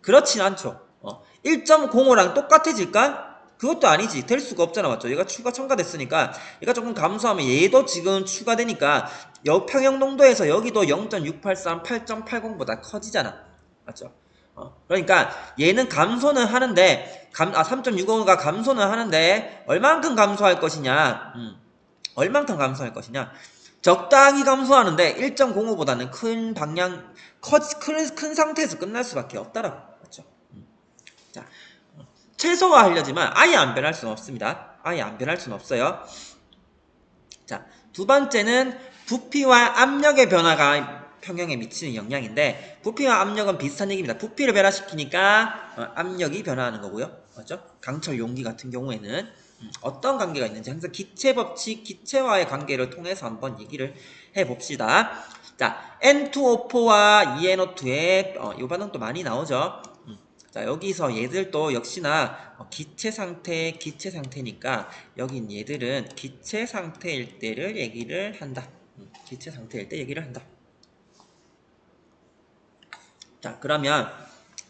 A: 그렇진 않죠. 1.05랑 똑같아질까? 그것도 아니지. 될 수가 없잖아. 맞죠? 얘가 첨가됐으니까 얘가 조금 감소하면 얘도 지금 추가되니까 평형 농도에서 여기도 0.683, 8.80보다 커지잖아. 맞죠? 그러니까 얘는 감소는 하는데 3.65가 감소는 하는데 얼만큼 감소할 것이냐? 얼만큼 감소할 것이냐? 적당히 감소하는데 1.05보다는 큰 방향 큰 상태에서 끝날 수밖에 없다라고. 맞죠? 자, 최소화하려지만 아예 안 변할 수는 없습니다. 아예 안 변할 수는 없어요. 자, 두 번째는 부피와 압력의 변화가 평형에 미치는 영향인데 부피와 압력은 비슷한 얘기입니다. 부피를 변화시키니까 압력이 변화하는 거고요. 맞죠? 강철 용기 같은 경우에는 어떤 관계가 있는지 항상 기체 법칙, 기체와의 관계를 통해서 한번 얘기를 해봅시다. 자, N2O4와 ENO2의 이 반응도 많이 나오죠. 자, 여기서 얘들도 역시나 기체 상태니까 여긴 얘들은 기체 상태일 때를 얘기를 한다. 기체 상태일 때 얘기를 한다. 자, 그러면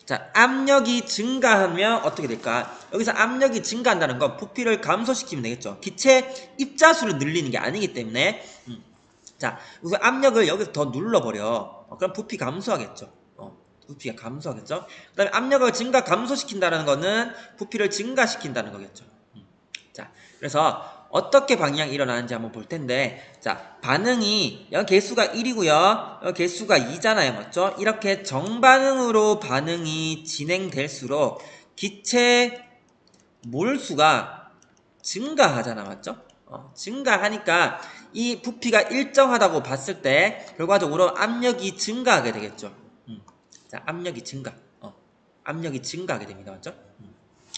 A: 자, 압력이 증가하면 어떻게 될까? 여기서 압력이 증가한다는 건 부피를 감소시키면 되겠죠. 기체 입자수를 늘리는 게 아니기 때문에 자, 우선 압력을 여기서 더 눌러버려. 그럼 부피 감소하겠죠. 부피가 감소하겠죠. 그 다음에 압력을 증가 감소시킨다는 거는 부피를 증가시킨다는 거겠죠. 자, 그래서 어떻게 방향이 일어나는지 한번 볼 텐데, 자, 반응이 여기 개수가 1이고요. 여기 개수가 2잖아요. 맞죠? 이렇게 정반응으로 반응이 진행될수록 기체 몰수가 증가하잖아. 맞죠? 증가하니까 이 부피가 일정하다고 봤을 때 결과적으로 압력이 증가하게 되겠죠. 자, 압력이 증가하게 됩니다. 맞죠?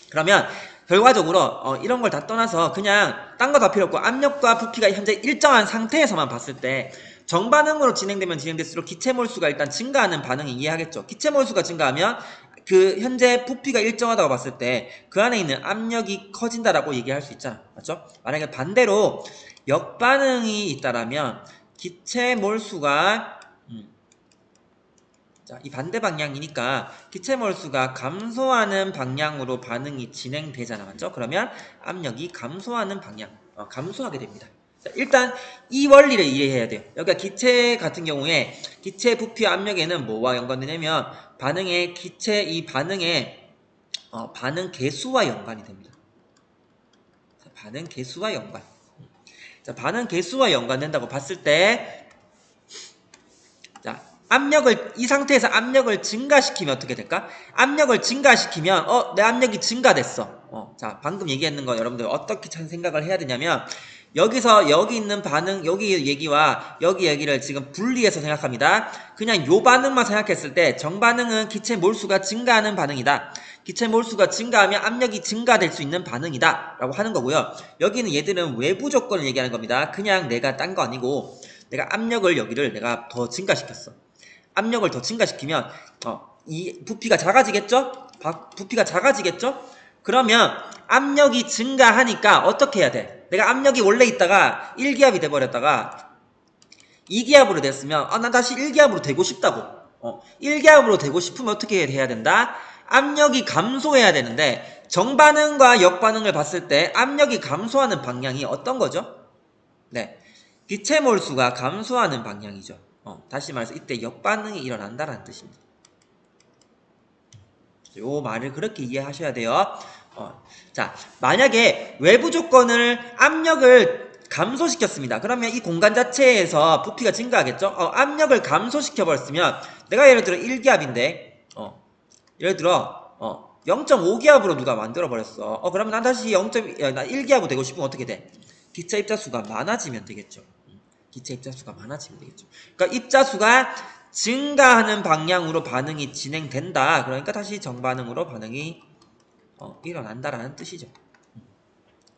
A: 그러면 결과적으로 이런 걸 다 떠나서 그냥 딴 거 다 필요 없고 압력과 부피가 현재 일정한 상태에서만 봤을 때 정반응으로 진행되면 진행될수록 기체 몰수가 일단 증가하는 반응이 이해하겠죠. 기체 몰수가 증가하면 그 현재 부피가 일정하다고 봤을 때 그 안에 있는 압력이 커진다라고 얘기할 수 있잖아. 맞죠? 만약에 반대로 역반응이 있다라면 기체 몰수가 자, 이 반대 방향이니까 기체 몰수가 감소하는 방향으로 반응이 진행되잖아. 맞죠? 그러면 압력이 감소하는 방향, 감소하게 됩니다. 자, 일단 이 원리를 이해해야 돼요. 여기가 기체 같은 경우에 기체 부피 압력에는 뭐와 연관되냐면 반응 개수와 연관이 됩니다. 자, 반응 개수와 연관. 자, 반응 개수와 연관된다고 봤을 때 자, 이 상태에서 압력을 증가시키면 어떻게 될까? 압력을 증가시키면, 내 압력이 증가됐어. 자, 방금 얘기했는 거 여러분들 어떻게 생각을 해야 되냐면, 여기서 여기 있는 반응, 여기 얘기와 여기 얘기를 지금 분리해서 생각합니다. 그냥 요 반응만 생각했을 때, 정반응은 기체 몰수가 증가하는 반응이다. 기체 몰수가 증가하면 압력이 증가될 수 있는 반응이다. 라고 하는 거고요. 여기는 얘들은 외부 조건을 얘기하는 겁니다. 그냥 내가 딴 거 아니고, 내가 압력을 여기를 내가 더 증가시켰어. 압력을 더 증가시키면 이 부피가 작아지겠죠? 부피가 작아지겠죠? 그러면 압력이 증가하니까 어떻게 해야 돼? 내가 압력이 원래 있다가 1기압이 돼버렸다가 2기압으로 됐으면 난 다시 1기압으로 되고 싶다고 1기압으로 되고 싶으면 어떻게 해야 된다? 압력이 감소해야 되는데 정반응과 역반응을 봤을 때 압력이 감소하는 방향이 어떤 거죠? 네, 기체 몰수가 감소하는 방향이죠. 다시 말해서 이때 역반응이 일어난다는 뜻입니다. 요 말을 그렇게 이해하셔야 돼요. 자, 만약에 외부 조건을 압력을 감소시켰습니다. 그러면 이 공간 자체에서 부피가 증가하겠죠? 압력을 감소시켜버렸으면 내가 예를 들어 1기압인데 예를 들어 0.5기압으로 누가 만들어버렸어. 그러면 난 다시 1기압으로 되고 싶으면 어떻게 돼? 기체 입자수가 많아지면 되겠죠. 기체 입자수가 많아지면 되겠죠. 그러니까 입자수가 증가하는 방향으로 반응이 진행된다. 그러니까 다시 정반응으로 반응이 일어난다라는 뜻이죠.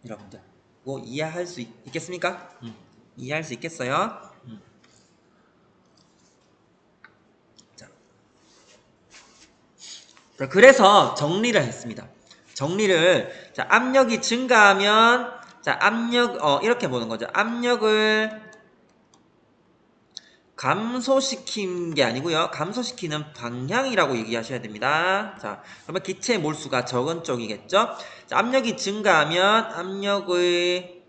A: 여러분들 이거 이해할 수 있겠습니까? 이해할 수 있겠어요? 자, 그래서 정리를 했습니다. 정리를 자, 압력이 증가하면 자, 이렇게 보는 거죠. 압력을 감소시킨 게 아니고요. 감소시키는 방향이라고 얘기하셔야 됩니다. 자, 그러면 기체 몰수가 적은 쪽이겠죠. 자, 압력이 증가하면 압력의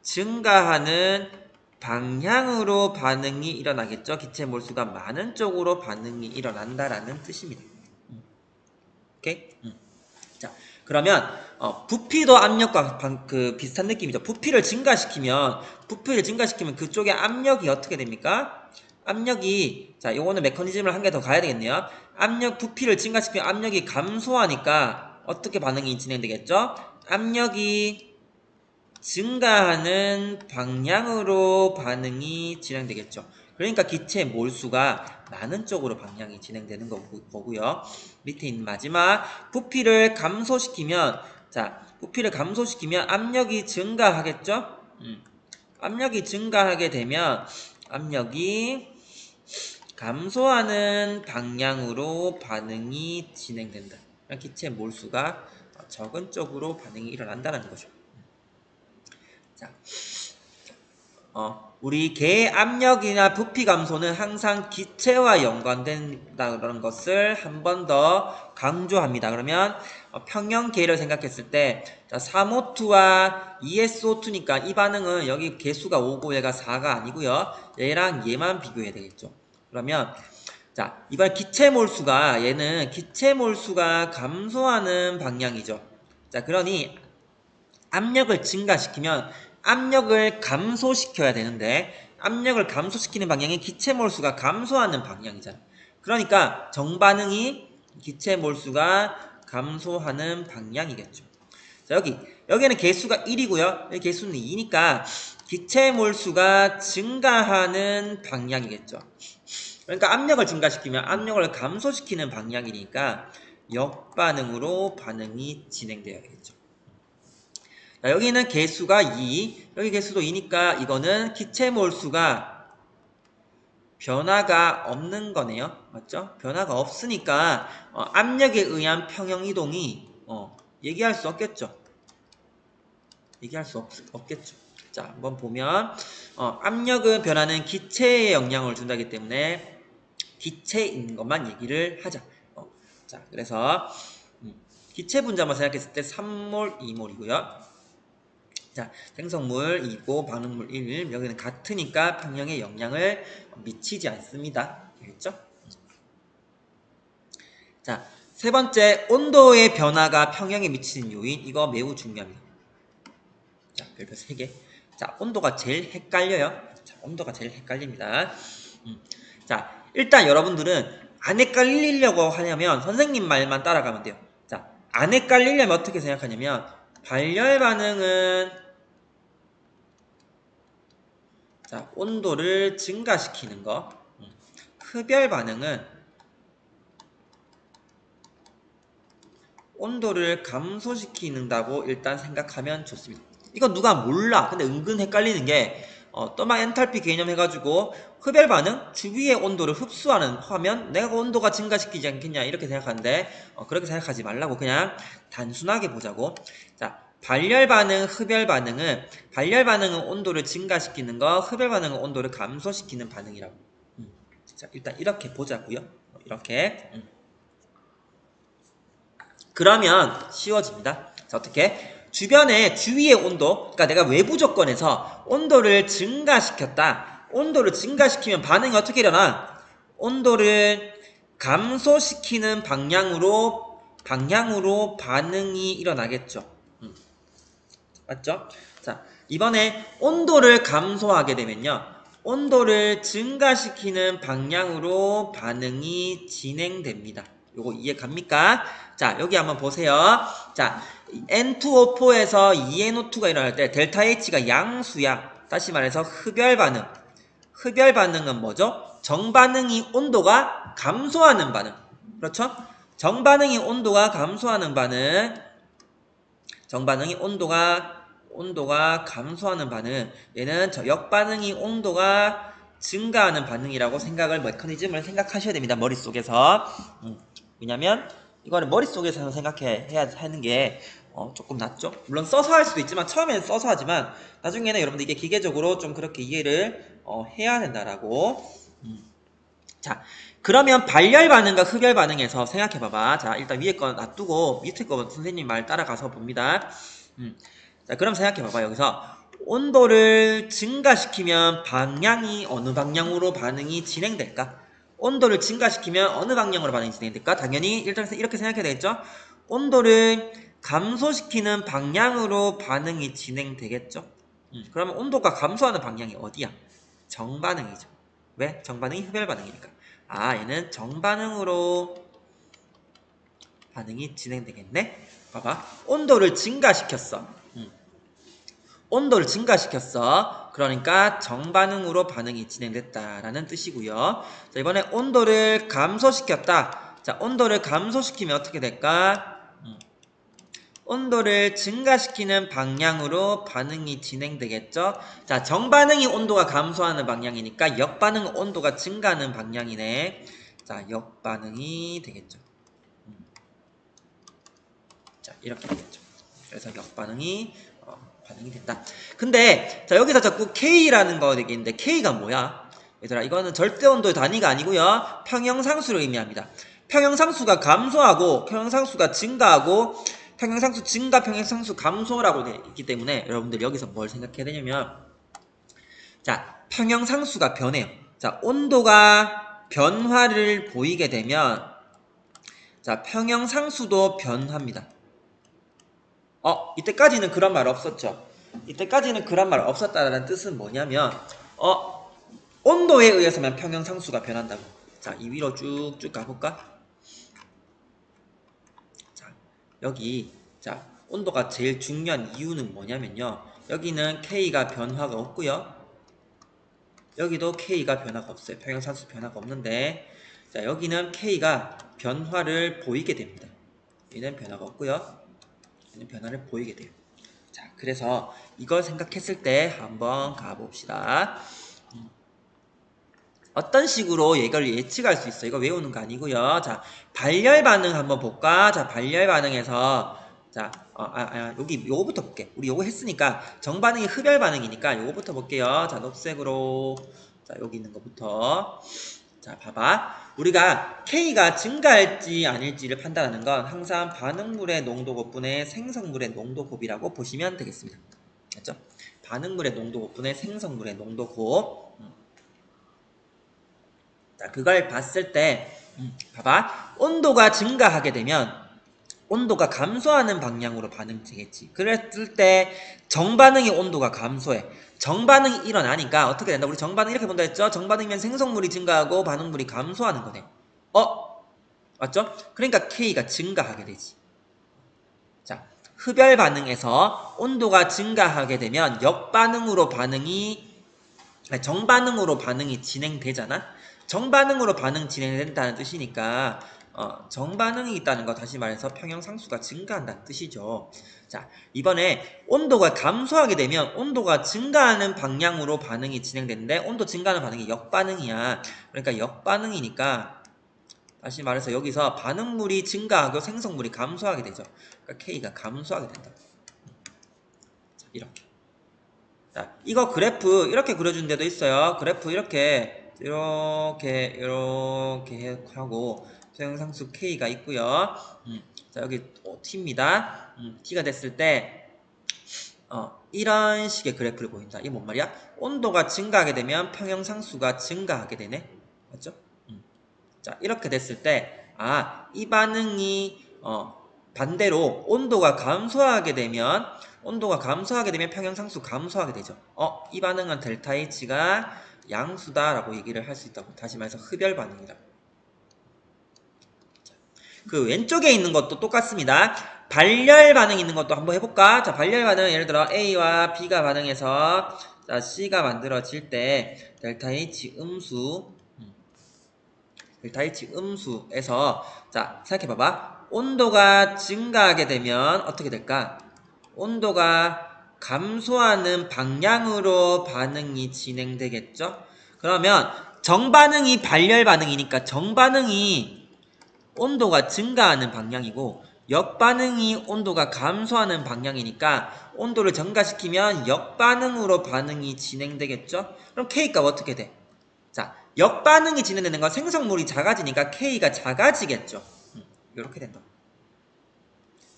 A: 증가하는 방향으로 반응이 일어나겠죠. 기체 몰수가 많은 쪽으로 반응이 일어난다라는 뜻입니다. 오케이? 자, 그러면 부피도 압력과 비슷한 느낌이죠. 부피를 증가시키면 그쪽에 압력이 어떻게 됩니까? 압력이 자, 요거는 메커니즘을 한 개 더 가야 되겠네요. 부피를 증가시키면 압력이 감소하니까 어떻게 반응이 진행되겠죠? 압력이 증가하는 방향으로 반응이 진행되겠죠. 그러니까 기체 몰수가 많은 쪽으로 방향이 진행되는 거고요. 밑에 있는 마지막 부피를 감소시키면 자, 부피를 감소시키면 압력이 증가하겠죠? 압력이 증가하게 되면 압력이 감소하는 방향으로 반응이 진행된다. 기체 몰수가 적은 쪽으로 반응이 일어난다는 거죠. 자, 우리 개의 압력이나 부피 감소는 항상 기체와 연관된다는 것을 한 번 더 강조합니다. 그러면 평형 계를 생각했을 때 3O2와 2SO2니까 이 반응은 여기 개수가 5고 얘가 4가 아니고요. 얘랑 얘만 비교해야 되겠죠. 그러면 자, 이번 기체 몰수가 얘는 기체 몰수가 감소하는 방향이죠. 자, 그러니 압력을 증가시키면 압력을 감소시켜야 되는데 압력을 감소시키는 방향이 기체 몰수가 감소하는 방향이잖아. 그러니까 정반응이 기체 몰수가 감소하는 방향이겠죠. 자, 여기는 개수가 1이고요. 여기 개수는 2니까 기체 몰수가 증가하는 방향이겠죠. 그러니까 압력을 증가시키면 압력을 감소시키는 방향이니까 역반응으로 반응이 진행되어야겠죠. 자, 여기는 개수가 2, 여기 개수도 2니까 이거는 기체 몰수가 변화가 없는 거네요. 맞죠? 변화가 없으니까 압력에 의한 평형이동이 얘기할 수 없겠죠. 얘기할 수 없겠죠. 자, 한번 보면 압력은 변화는 기체에 영향을 준다기 때문에 기체인 것만 얘기를 하자. 자, 그래서 기체 분자만 생각했을 때 3몰, 2몰이고요. 자, 생성물 2고 반응물 1. 여기는 같으니까 평형에 영향을 미치지 않습니다. 알겠죠? 자, 세 번째, 온도의 변화가 평형에 미치는 요인. 이거 매우 중요합니다. 자, 별표 3개. 자, 온도가 제일 헷갈려요. 자, 온도가 제일 헷갈립니다. 자, 일단 여러분들은 안 헷갈리려고 하려면 선생님 말만 따라가면 돼요. 자, 안 헷갈리려면 어떻게 생각하냐면 발열 반응은 자, 온도를 증가시키는 거. 흡열 반응은 온도를 감소시키는다고 일단 생각하면 좋습니다. 이건 누가 몰라. 근데 은근 헷갈리는 게 또막 엔탈피 개념 해가지고 흡열 반응, 주위의 온도를 흡수하는 하면 내가 온도가 증가시키지 않겠냐 이렇게 생각하는데 그렇게 생각하지 말라고 그냥 단순하게 보자고. 자, 발열 반응, 흡열 반응은 발열 반응은 온도를 증가시키는 거, 흡열 반응은 온도를 감소시키는 반응이라고. 자, 일단 이렇게 보자고요. 이렇게. 그러면 쉬워집니다. 자, 어떻게? 주위의 온도, 그러니까 내가 외부 조건에서 온도를 증가시켰다. 온도를 증가시키면 반응이 어떻게 일어나? 온도를 감소시키는 방향으로 반응이 일어나겠죠. 맞죠? 자, 이번에 온도를 감소하게 되면요. 온도를 증가시키는 방향으로 반응이 진행됩니다. 요거 이해 갑니까? 자, 여기 한번 보세요. 자, N2O4에서 2NO2가 일어날 때 델타 H가 양수야. 다시 말해서 흡열 반응. 흡열 반응은 뭐죠? 정반응이 온도가 감소하는 반응. 그렇죠? 정반응이 온도가 감소하는 반응. 정반응이 온도가 감소하는 반응. 얘는 역반응이 온도가 증가하는 반응이라고 메커니즘을 생각하셔야 됩니다. 머릿속에서. 왜냐면 이거는 머릿속에서 생각해야 하는 게 조금 낫죠. 물론 써서 할 수도 있지만 처음에는 써서 하지만 나중에는 여러분들 이게 기계적으로 좀 그렇게 이해를 해야 된다라고. 자, 그러면 발열 반응과 흡열 반응에서 생각해봐봐. 자, 일단 위에 거 놔두고 밑에 거 선생님 말 따라가서 봅니다. 자, 그럼 생각해봐봐. 여기서 온도를 증가시키면 방향이 어느 방향으로 반응이 진행될까? 온도를 증가시키면 어느 방향으로 반응이 진행될까? 당연히 일단 이렇게 생각해야 되겠죠? 온도를 감소시키는 방향으로 반응이 진행되겠죠? 그러면 온도가 감소하는 방향이 어디야? 정반응이죠. 왜? 정반응이 흡열 반응이니까. 아, 얘는 정반응으로 반응이 진행되겠네? 봐봐. 온도를 증가시켰어. 온도를 증가시켰어. 그러니까 정반응으로 반응이 진행됐다라는 뜻이고요. 자, 이번에 온도를 감소시켰다. 자, 온도를 감소시키면 어떻게 될까? 온도를 증가시키는 방향으로 반응이 진행되겠죠. 자, 정반응이 온도가 감소하는 방향이니까 역반응은 온도가 증가하는 방향이네. 자, 역반응이 되겠죠. 자, 이렇게 되겠죠. 그래서 역반응이 반응이 된다. 근데 자, 여기서 자꾸 K라는 거 되게 있는데 K가 뭐야? 얘들아, 이거는 절대온도의 단위가 아니고요. 평형상수를 의미합니다. 평형상수가 감소하고 평형상수가 증가하고 평형상수 증가, 평형상수 감소라고 되어 있기 때문에 여러분들 여기서 뭘 생각해야 되냐면, 자, 평형상수가 변해요. 자, 온도가 변화를 보이게 되면 자, 평형상수도 변합니다. 이때까지는 그런 말 없었죠. 이때까지는 그런 말 없었다는 뜻은 뭐냐면 온도에 의해서만 평형상수가 변한다고. 자, 이 위로 쭉쭉 가볼까? 자, 여기 자, 온도가 제일 중요한 이유는 뭐냐면요. 여기는 K가 변화가 없고요. 여기도 K가 변화가 없어요. 평형상수 변화가 없는데, 자, 여기는 K가 변화를 보이게 됩니다. 여기는 변화가 없고요. 여기는 변화를 보이게 돼요. 자, 그래서 이걸 생각했을 때 한번 가봅시다. 어떤 식으로 이걸 예측할 수 있어? 이거 외우는 거 아니고요. 자, 발열 반응 한번 볼까? 자, 발열 반응에서 자, 여기 요거부터 볼게. 우리 요거 했으니까 정반응이 흡열 반응이니까 요거부터 볼게요. 자, 녹색으로 자, 여기 있는 거부터. 자, 봐봐. 우리가 K가 증가할지 아닐지를 판단하는 건 항상 반응물의 농도 곱분의 생성물의 농도 곱이라고 보시면 되겠습니다. 맞죠? 반응물의 농도 곱분의 생성물의 농도 곱. 자, 그걸 봤을 때 봐봐. 온도가 증가하게 되면 온도가 감소하는 방향으로 반응되겠지. 그랬을 때 정반응의 온도가 감소해. 정반응이 일어나니까 어떻게 된다? 우리 정반응 이렇게 본다 했죠? 정반응이면 생성물이 증가하고 반응물이 감소하는 거네. 맞죠? 그러니까 K가 증가하게 되지. 자, 흡열 반응에서 온도가 증가하게 되면 역반응으로 정반응으로 반응이 진행되잖아? 정반응으로 반응 진행된다는 뜻이니까 정반응이 있다는 거, 다시 말해서 평형상수가 증가한다는 뜻이죠. 자, 이번에 온도가 감소하게 되면 온도가 증가하는 방향으로 반응이 진행되는데, 온도 증가하는 반응이 역반응이야. 그러니까 역반응이니까 다시 말해서 여기서 반응물이 증가하고 생성물이 감소하게 되죠. 그러니까 K가 감소하게 된다. 자, 이렇게. 자, 이거 그래프 이렇게 그려준 데도 있어요. 그래프 이렇게 하고 평형상수 K가 있고요. 자, 여기 T입니다. T가 됐을 때 이런 식의 그래프를 보인다. 이게 뭔 말이야? 온도가 증가하게 되면 평형상수가 증가하게 되네. 맞죠? 자, 이렇게 됐을 때 이 반응이 반대로 온도가 감소하게 되면 평형상수 감소하게 되죠. 이 반응은 델타 H가 양수다라고 얘기를 할 수 있다고. 다시 말해서 흡열 반응이다. 그 왼쪽에 있는 것도 똑같습니다. 발열 반응 있는 것도 한번 해볼까? 자, 발열 반응 예를 들어 A와 B가 반응해서 자, C가 만들어질 때 델타 H 음수에서 자, 생각해봐봐. 온도가 증가하게 되면 어떻게 될까? 온도가 감소하는 방향으로 반응이 진행되겠죠? 그러면 정반응이 발열 반응이니까 정반응이 온도가 증가하는 방향이고, 역반응이 온도가 감소하는 방향이니까 온도를 증가시키면 역반응으로 반응이 진행되겠죠? 그럼 K값 어떻게 돼? 자, 역반응이 진행되는 건 생성물이 작아지니까 K가 작아지겠죠. 이렇게 된다.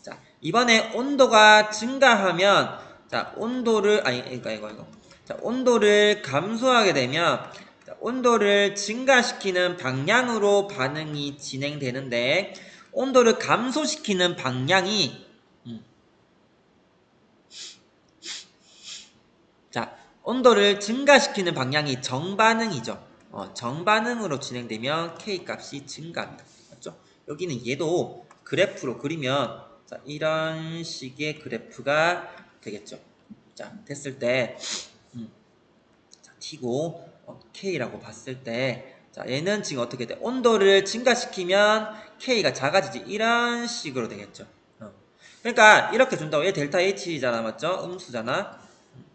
A: 자, 이번에 온도가 증가하면 자, 온도를 감소하게 되면 온도를 증가시키는 방향으로 반응이 진행되는데, 온도를 감소시키는 방향이 자, 온도를 증가시키는 방향이 정반응이죠. 정반응으로 진행되면 K값이 증가합니다. 맞죠? 여기는 얘도 그래프로 그리면 자, 이런 식의 그래프가 되겠죠. 자, 됐을 때 자, T고 K라고 봤을 때 자, 얘는 지금 어떻게 돼? 온도를 증가시키면 K가 작아지지. 이런 식으로 되겠죠. 그러니까 이렇게 준다고. 얘 델타 H잖아, 맞죠? 음수잖아.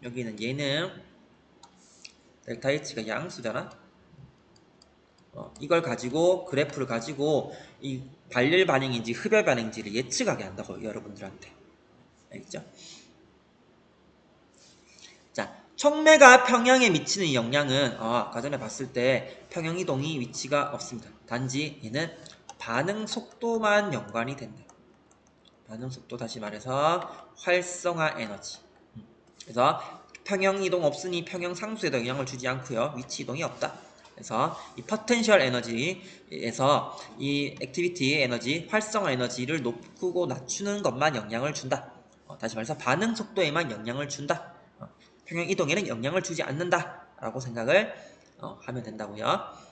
A: 여기는 얘는 델타 H가 양수잖아. 이걸 가지고 그래프를 가지고 이 발열 반응인지 흡열 반응인지를 예측하게 한다고 여러분들한테. 알겠죠? 자, 촉매가 평형에 미치는 영향은 아까 전에 봤을 때 평형 이동이 위치가 없습니다. 단지 얘는 반응 속도만 연관이 된다. 반응 속도, 다시 말해서 활성화 에너지. 그래서 평형 이동 없으니 평형 상수에도 영향을 주지 않고요. 위치 이동이 없다. 그래서 이 포텐셜 에너지에서 이 액티비티 에너지, 활성화 에너지를 높이고 낮추는 것만 영향을 준다. 다시 말해서 반응 속도에만 영향을 준다. 평형 이동에는 영향을 주지 않는다 라고 생각을 하면 된다고요.